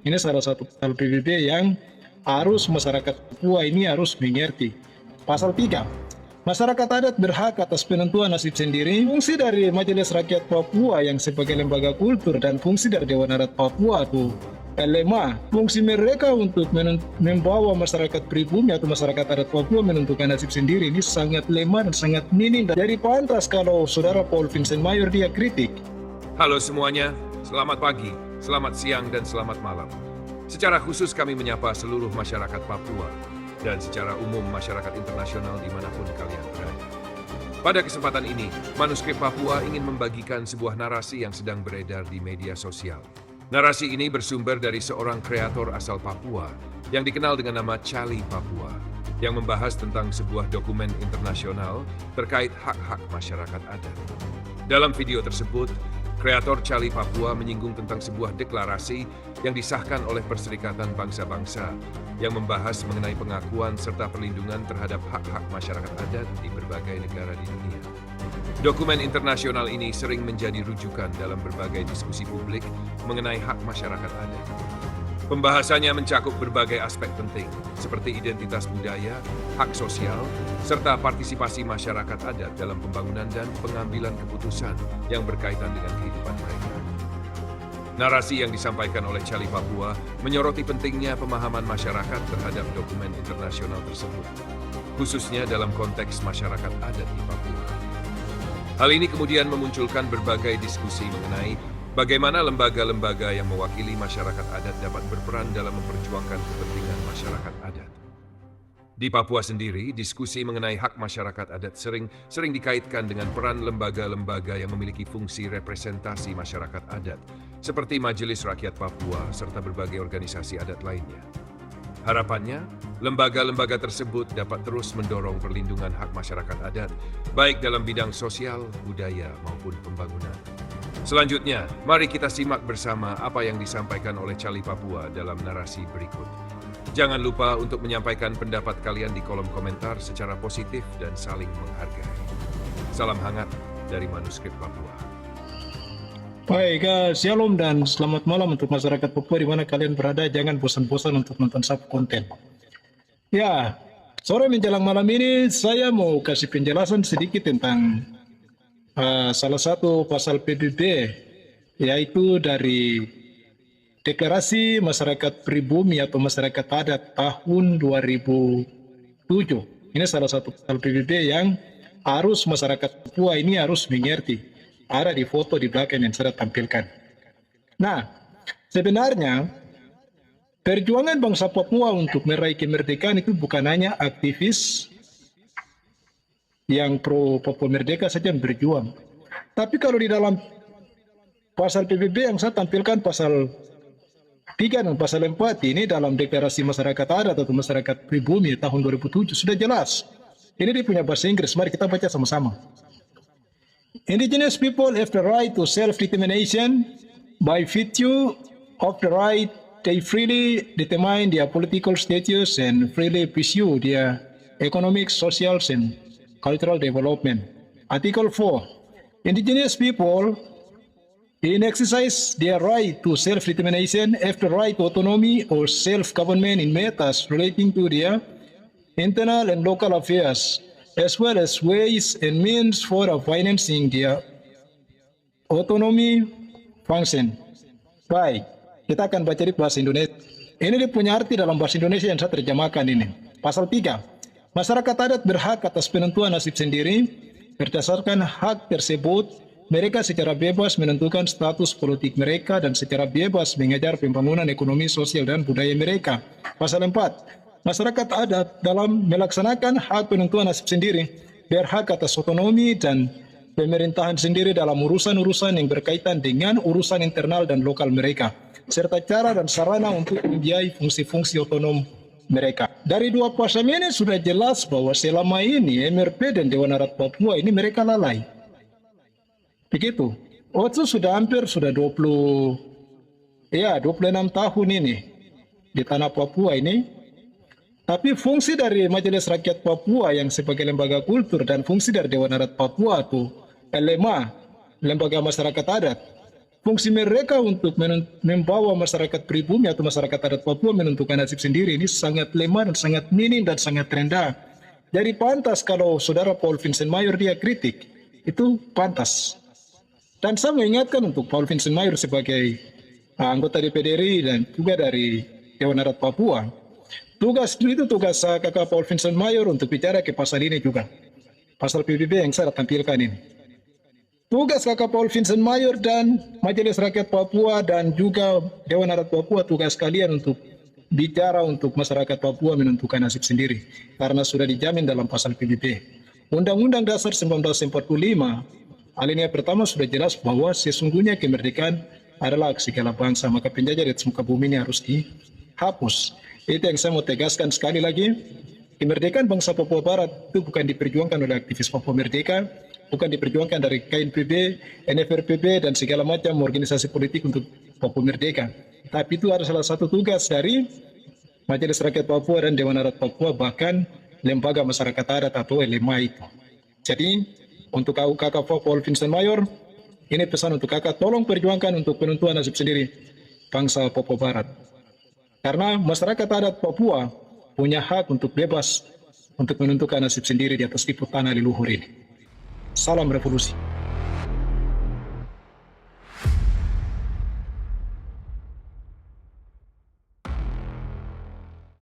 Ini salah satu pasal PBB yang harus masyarakat Papua ini harus mengerti. Pasal 3, masyarakat adat berhak atas penentuan nasib sendiri. Fungsi dari Majelis Rakyat Papua yang sebagai lembaga kultur dan fungsi dari Dewan Adat Papua itu LMA, fungsi mereka untuk membawa masyarakat pribumi atau masyarakat adat Papua menentukan nasib sendiri ini sangat lemah dan sangat minim. Jadi pantas kalau saudara Paul Vincent Mayor dia kritik. Halo semuanya, selamat pagi, selamat siang, dan selamat malam. Secara khusus kami menyapa seluruh masyarakat Papua dan secara umum masyarakat internasional dimanapun kalian berada. Pada kesempatan ini, Manuskrip Papua ingin membagikan sebuah narasi yang sedang beredar di media sosial. Narasi ini bersumber dari seorang kreator asal Papua yang dikenal dengan nama Chali Papua, yang membahas tentang sebuah dokumen internasional terkait hak-hak masyarakat adat. Dalam video tersebut, kreator Chali Papua menyinggung tentang sebuah deklarasi yang disahkan oleh Perserikatan Bangsa-Bangsa yang membahas mengenai pengakuan serta perlindungan terhadap hak-hak masyarakat adat di berbagai negara di dunia. Dokumen internasional ini sering menjadi rujukan dalam berbagai diskusi publik mengenai hak masyarakat adat. Pembahasannya mencakup berbagai aspek penting, seperti identitas budaya, hak sosial, serta partisipasi masyarakat adat dalam pembangunan dan pengambilan keputusan yang berkaitan dengan kehidupan mereka. Narasi yang disampaikan oleh Chali Papua menyoroti pentingnya pemahaman masyarakat terhadap dokumen internasional tersebut, khususnya dalam konteks masyarakat adat di Papua. Hal ini kemudian memunculkan berbagai diskusi mengenai bagaimana lembaga-lembaga yang mewakili masyarakat adat dapat berperan dalam memperjuangkan kepentingan masyarakat adat. Di Papua sendiri, diskusi mengenai hak masyarakat adat sering dikaitkan dengan peran lembaga-lembaga yang memiliki fungsi representasi masyarakat adat, seperti Majelis Rakyat Papua serta berbagai organisasi adat lainnya. Harapannya, lembaga-lembaga tersebut dapat terus mendorong perlindungan hak masyarakat adat, baik dalam bidang sosial, budaya, maupun pembangunan. Selanjutnya, mari kita simak bersama apa yang disampaikan oleh Chali Papua dalam narasi berikut. Jangan lupa untuk menyampaikan pendapat kalian di kolom komentar secara positif dan saling menghargai. Salam hangat dari Manuskrip Papua. Baik, shalom dan selamat malam untuk masyarakat Papua di mana kalian berada. Jangan bosan-bosan untuk nonton satu konten. Ya, sore menjelang malam ini saya mau kasih penjelasan sedikit tentang salah satu pasal PBB, yaitu dari Deklarasi Masyarakat Pribumi atau Masyarakat Adat tahun 2007. Ini salah satu pasal PBB yang harus masyarakat Papua ini harus mengerti. Ada di foto di belakang yang saya tampilkan. Nah, sebenarnya perjuangan bangsa Papua untuk meraih kemerdekaan itu bukan hanya aktivis yang pro Papua Merdeka saja yang berjuang. Tapi kalau di dalam pasal PBB yang saya tampilkan pasal 3 dan pasal 4 ini dalam Deklarasi Masyarakat Adat atau Masyarakat Pribumi tahun 2007 sudah jelas. Ini dia punya bahasa Inggris, mari kita baca sama-sama. Indigenous people have the right to self-determination by virtue of the right they freely determine their political status and freely pursue their economic, social, and cultural development. Article 4. Indigenous people in exercise their right to self-determination have the right to autonomy or self-government in matters relating to their internal and local affairs, as well as ways and means for financing their autonomy function. Baik, kita akan baca di bahasa Indonesia. Ini dia punya arti dalam bahasa Indonesia yang saya terjemahkan ini. Pasal 3. Masyarakat adat berhak atas penentuan nasib sendiri. Berdasarkan hak tersebut, mereka secara bebas menentukan status politik mereka dan secara bebas mengejar pembangunan ekonomi, sosial, dan budaya mereka. Pasal 4. Masyarakat adat dalam melaksanakan hak penentuan nasib sendiri berhak atas otonomi dan pemerintahan sendiri dalam urusan-urusan yang berkaitan dengan urusan internal dan lokal mereka, serta cara dan sarana untuk membiayai fungsi-fungsi otonom mereka. Dari dua pasal ini sudah jelas bahwa selama ini MRP dan Dewan Adat Papua ini mereka lalai. Begitu. Itu sudah hampir 26 tahun ini di tanah Papua ini. Tapi fungsi dari Majelis Rakyat Papua yang sebagai lembaga kultur dan fungsi dari Dewan Adat Papua itu LMA, Lembaga Masyarakat Adat, fungsi mereka untuk membawa masyarakat pribumi atau masyarakat adat Papua menentukan nasib sendiri ini sangat lemah dan sangat minim dan sangat rendah. Jadi pantas kalau saudara Paul Vincent Mayor dia kritik, itu pantas. Dan saya mengingatkan untuk Paul Vincent Mayor sebagai anggota DPD RI dan juga dari Dewan Adat Papua, tugas kakak Paul Vincent Mayor untuk bicara ke pasal ini juga, pasal PBB yang saya tampilkan ini. Tugas kakak Paul Vincent Mayor dan Majelis Rakyat Papua dan juga Dewan Adat Papua, tugas kalian untuk bicara untuk masyarakat Papua menentukan nasib sendiri. Karena sudah dijamin dalam pasal PBB. Undang-Undang Dasar 1945, alinea pertama sudah jelas bahwa sesungguhnya kemerdekaan adalah hak segala bangsa. Maka penjajah di atas muka bumi ini harus dihapus. Itu yang saya mau tegaskan sekali lagi. Kemerdekaan bangsa Papua Barat itu bukan diperjuangkan oleh aktivis Papua Merdeka, bukan diperjuangkan dari KNPB, NFRPB, dan segala macam organisasi politik untuk Papua Merdeka. Tapi itu adalah salah satu tugas dari Majelis Rakyat Papua dan Dewan Adat Papua, bahkan lembaga masyarakat adat atau LMA itu. Jadi, untuk kakak Paul Vincent Mayor, ini pesan untuk kakak, tolong perjuangkan untuk penentuan nasib sendiri bangsa Papua Barat. Karena masyarakat adat Papua punya hak untuk bebas untuk menentukan nasib sendiri di atas ibu tanah leluhur ini. Salam revolusi.